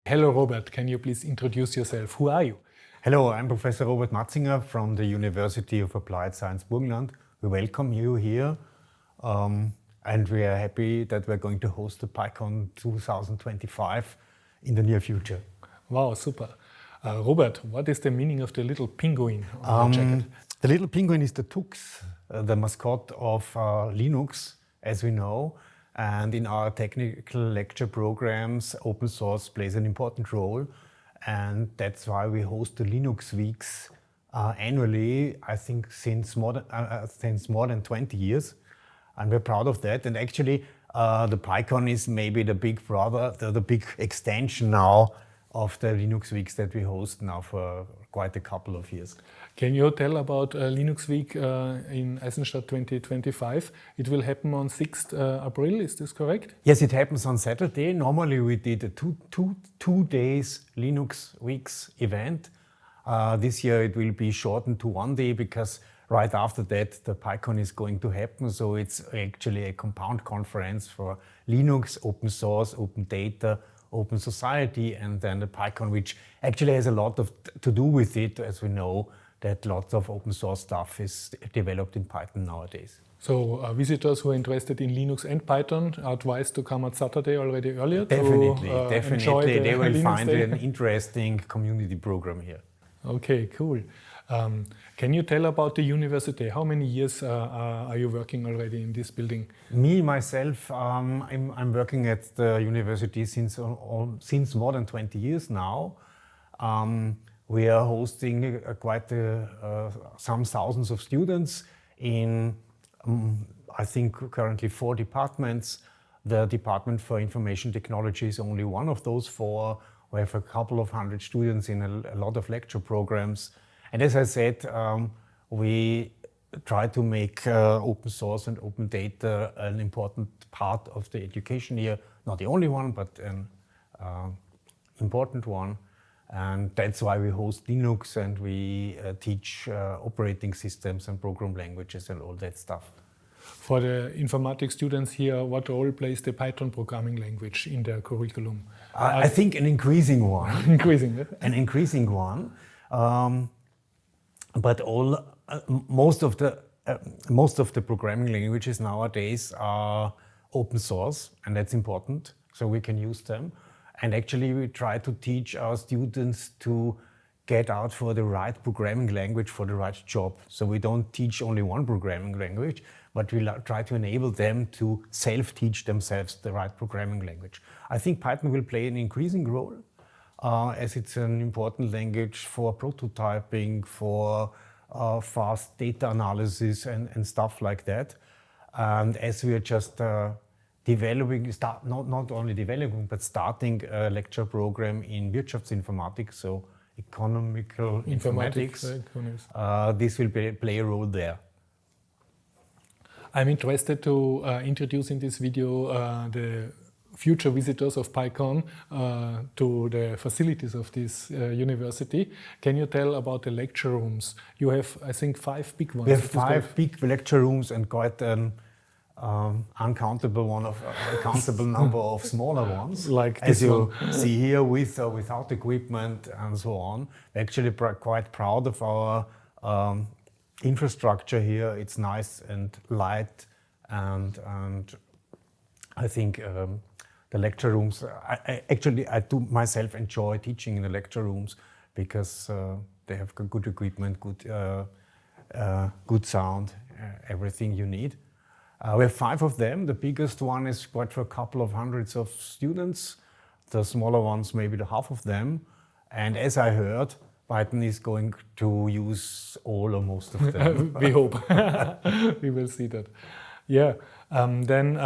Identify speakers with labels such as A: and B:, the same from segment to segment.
A: Hello, Robert. Can you please introduce yourself? Who are you?
B: Hello, I'm Professor Robert Matzinger from the University of Applied Science Burgenland. We welcome you here and we are happy that we're going to host the Pycon 2025 in the near future.
A: Wow, super. Robert, what is the meaning of the little penguin on your jacket?
B: The little penguin is the Tux, the mascot of Linux, as we know. And in our technical lecture programs, open source plays an important role. And that's why we host the Linux Weeks annually, I think since more than 20 years. And we're proud of that. And actually, the Pycon is maybe the big brother, the big extension now of the Linux Weeks that we host now for quite a couple of years.
A: Can you tell about Linux Week in Eisenstadt 2025? It will happen on 6th April, is this correct?
B: Yes, it happens on Saturday. Normally we did a two days Linux Weeks event. This year it will be shortened to 1 day because right after that the Pycon is going to happen. So it's actually a compound conference for Linux, open source, open data, open society, and then the Pycon, which actually has a lot to do with it, as we know that lots of open source stuff is developed in Python nowadays.
A: So visitors who are interested in Linux and Python are advised to come on Saturday already earlier?
B: Definitely. They will find an interesting community program here.
A: Okay, cool. Can you tell about the university? How many years are you working already in this building?
B: Me, myself, I'm working at the university since more than 20 years now. We are hosting some thousands of students in, I think, currently 4 departments. The Department for Information Technology is only one of those 4. We have a couple of hundred students in a lot of lecture programs. And as I said, we try to make open source and open data an important part of the education here. Not the only one, but an important one. And that's why we host Linux and we teach operating systems and program languages and all that stuff.
A: For the informatics students here, what role plays the Python programming language in their curriculum?
B: I think an increasing one. An increasing one. But most of the programming languages nowadays are open source, and that's important, so we can use them. And actually, we try to teach our students to get out for the right programming language for the right job. So we don't teach only one programming language, but we try to enable them to self-teach themselves the right programming language. I think Python will play an increasing role, as it's an important language for prototyping, for fast data analysis and stuff like that. And as we are just developing, not only developing, but starting a lecture program in Wirtschaftsinformatik, so economical informatics, this will play a role there.
A: I'm interested to introduce in this video the future visitors of Pycon to the facilities of this university. Can you tell about the lecture rooms? You have, I think, 5 big ones.
B: We have 5 big lecture rooms and quite an uncountable number of smaller ones.
A: Like
B: as you see here, with or without equipment and so on. We're actually quite proud of our infrastructure here. It's nice and light, and I think the lecture rooms, I do myself enjoy teaching in the lecture rooms because they have good equipment, good sound, everything you need. We have 5 of them. The biggest one is quite for a couple of hundreds of students. The smaller ones, maybe the half of them. And as I heard, Python is going to use all or most of them.
A: We hope. We will see that. Yeah. Then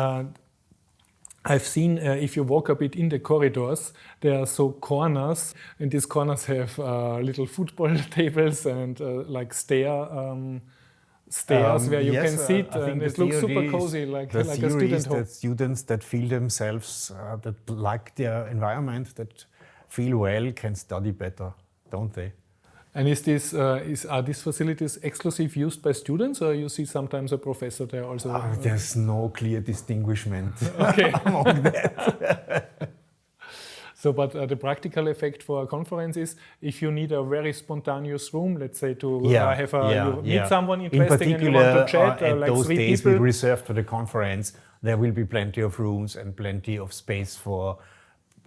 A: I've seen, if you walk a bit in the corridors, there are so corners, and these corners have little football tables and like stairs where you can sit, and it looks super cozy, like a student home.
B: That students that feel themselves, that like their environment, that feel well, can study better, don't they?
A: And are these facilities exclusive used by students, or you see sometimes a professor there also?
B: There's no clear distinguishment among that.
A: So, but the practical effect for a conference is if you need a very spontaneous room, let's say to meet someone interesting and you want to chat,
B: at
A: like
B: those
A: 3
B: days
A: people.
B: we reserved for the conference, there will be plenty of rooms and plenty of space for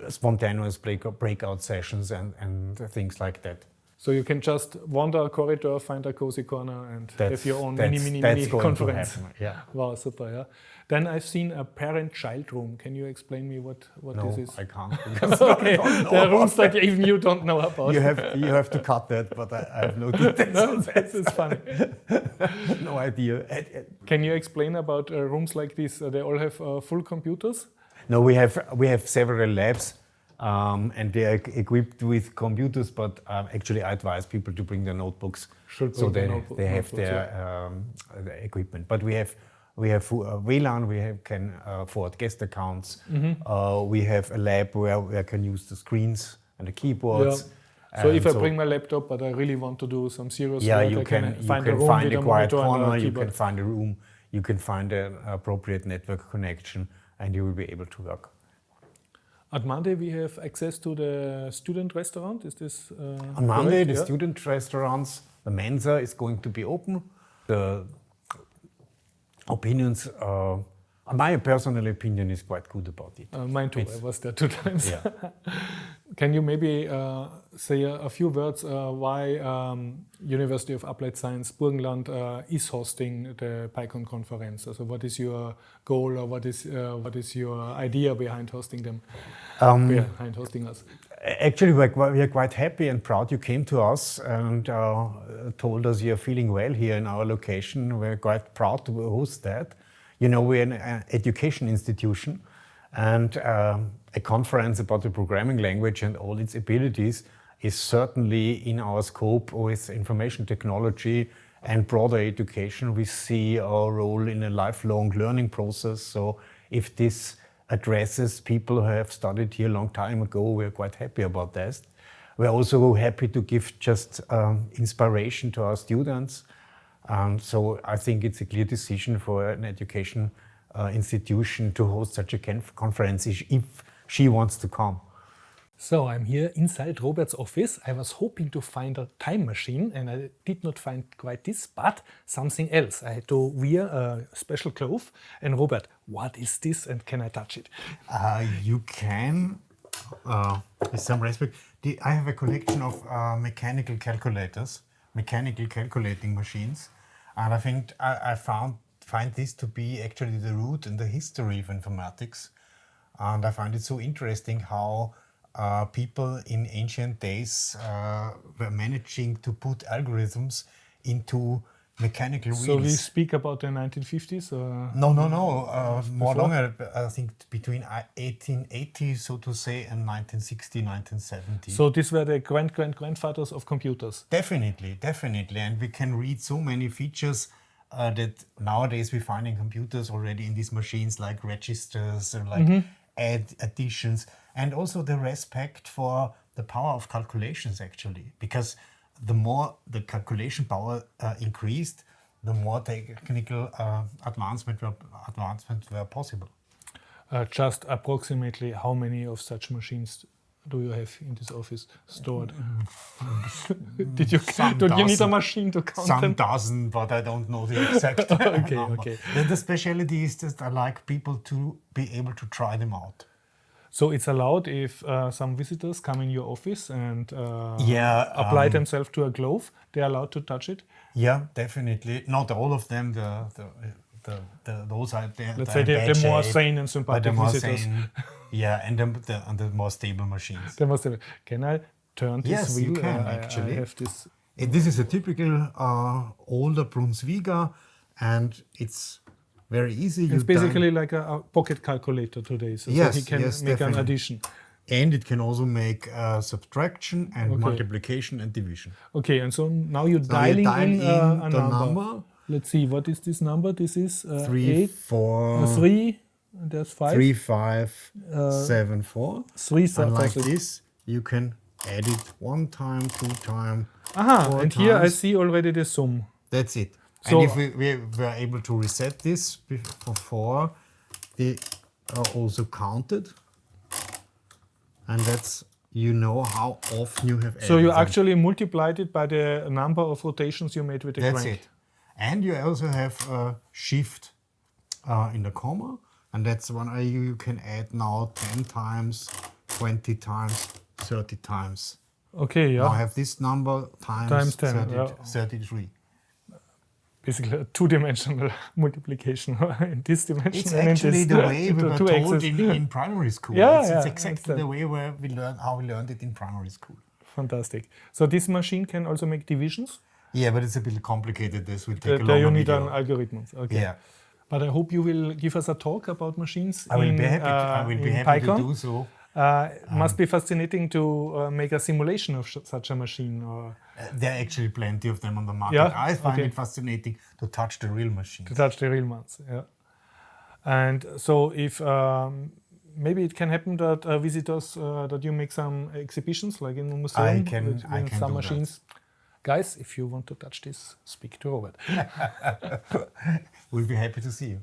B: spontaneous breakout sessions and things like that.
A: So you can just wander a corridor, find a cozy corner, and have your own mini conference.
B: Yeah.
A: Wow, super. Yeah. Then I've seen a parent-child room. Can you explain me what this is?
B: I can't.
A: Okay, there are rooms that even you don't know about.
B: You have to cut that, but I have no details.
A: No, that's funny.
B: No idea.
A: Can you explain about rooms like this? They all have full computers?
B: No, we have several labs. And they are equipped with computers, but actually I advise people to bring their notebooks so they have their equipment. But we have WLAN, can afford guest accounts. We have a lab where I can use the screens and the keyboards.
A: Yeah. So if I bring my laptop, but I really want to do some serious work,
B: you can find a quiet corner, you can find a room, you can find an appropriate network connection, and you will be able to work.
A: At Monday we have access to the student restaurant. Is this
B: on Monday? The student restaurants, the Mensa is going to be open. The opinions, my personal opinion is quite good about it.
A: Mine too. I was there 2 times.
B: Yeah.
A: Can you maybe say a few words why University of Applied Science Burgenland is hosting the Pycon conference? So what is your goal, or what is your idea behind hosting them? Behind hosting us?
B: Actually, we are quite happy and proud you came to us and told us you're feeling well here in our location. We're quite proud to host that. You know, we're an education institution, and a conference about the programming language and all its abilities is certainly in our scope with information technology and broader education. We see our role in a lifelong learning process. So if this addresses people who have studied here a long time ago, we're quite happy about that. We're also happy to give just inspiration to our students. So I think it's a clear decision for an education institution to host such a conference if she wants to come.
A: So I'm here inside Robert's office. I was hoping to find a time machine, and I did not find quite this, but something else. I had to wear a special cloth. And Robert, what is this, and can I touch it?
B: You can, with some respect. I have a collection of mechanical calculators, mechanical calculating machines, and I think I find this to be actually the root and the history of informatics. And I find it so interesting how people in ancient days were managing to put algorithms into mechanical wheels.
A: So we speak about the 1950s?
B: No. More longer, I think between 1880, so to say, and 1960, 1970.
A: So these were the grandfathers of computers? Definitely.
B: And we can read so many features that nowadays we find in computers already in these machines, like registers, or like additions, and also the respect for the power of calculations, actually, because the more the calculation power increased, the more technical advancements were possible.
A: Just approximately how many of such machines do you have in this office stored? Do you need a machine to count them?
B: Some dozen, but I don't know the exact number.
A: Okay.
B: The specialty is that I like people to be able to try them out.
A: So it's allowed if some visitors come in your office and apply themselves to a glove, they're allowed to touch it?
B: Yeah, definitely. Not all of them. Those are
A: the more sane and sympathetic visitors.
B: And the more stable machines.
A: Can I turn this
B: yes,
A: wheel?
B: You can, actually.
A: I have this.
B: This is a typical older Brunswiga, and it's very easy.
A: It's basically like a pocket calculator today, so he can make an addition.
B: And it can also make subtraction and multiplication and division.
A: Okay, and so now you're dialing in a number. Let's see, what is this number? This is
B: 3, 4,
A: 3, there's 5.
B: 3, 5, 7, 4.
A: 3, 7,
B: and like this, you can add it 1 time, 2 time, 4
A: and
B: times.
A: here I see already the sum.
B: That's it. So, and if we were able to reset this before, they are also counted. and that's, you know how often you have added
A: So you
B: them.
A: actually multiplied it by the number of rotations you made with the
B: That's
A: crank.
B: it. And you also have a shift in the comma, and that's one you can add now 10 times, 20 times, 30 times.
A: Okay, yeah.
B: Now I have this number
A: Times 10,
B: 30,
A: yeah.
B: 33.
A: Basically a two-dimensional multiplication in this dimension.
B: It's
A: and
B: actually
A: in
B: the
A: this,
B: way we
A: the
B: were
A: two
B: told
A: axes.
B: in primary school.
A: Yeah,
B: it's
A: yeah,
B: exactly the way where how we learned it in primary school.
A: Fantastic. So this machine can also make divisions?
B: Yeah, but it's a bit complicated. This will take a
A: There you
B: longer
A: need
B: video.
A: an algorithm. Okay.
B: Yeah,
A: But I hope you will give us a talk about machines
B: I will
A: in,
B: be happy. I will be
A: in
B: happy
A: Pycon.
B: to do so.
A: Must be fascinating to make a simulation of such a machine. Or
B: There are actually plenty of them on the market.
A: Yeah?
B: I find
A: Okay.
B: it fascinating to touch the real machine.
A: to touch the real ones. Yeah. And so if maybe it can happen that visitors that you make some exhibitions like in the museum
B: I can
A: with some
B: do that.
A: machines. Guys, if you want to touch this, speak to Robert.
B: We'll be happy to see you.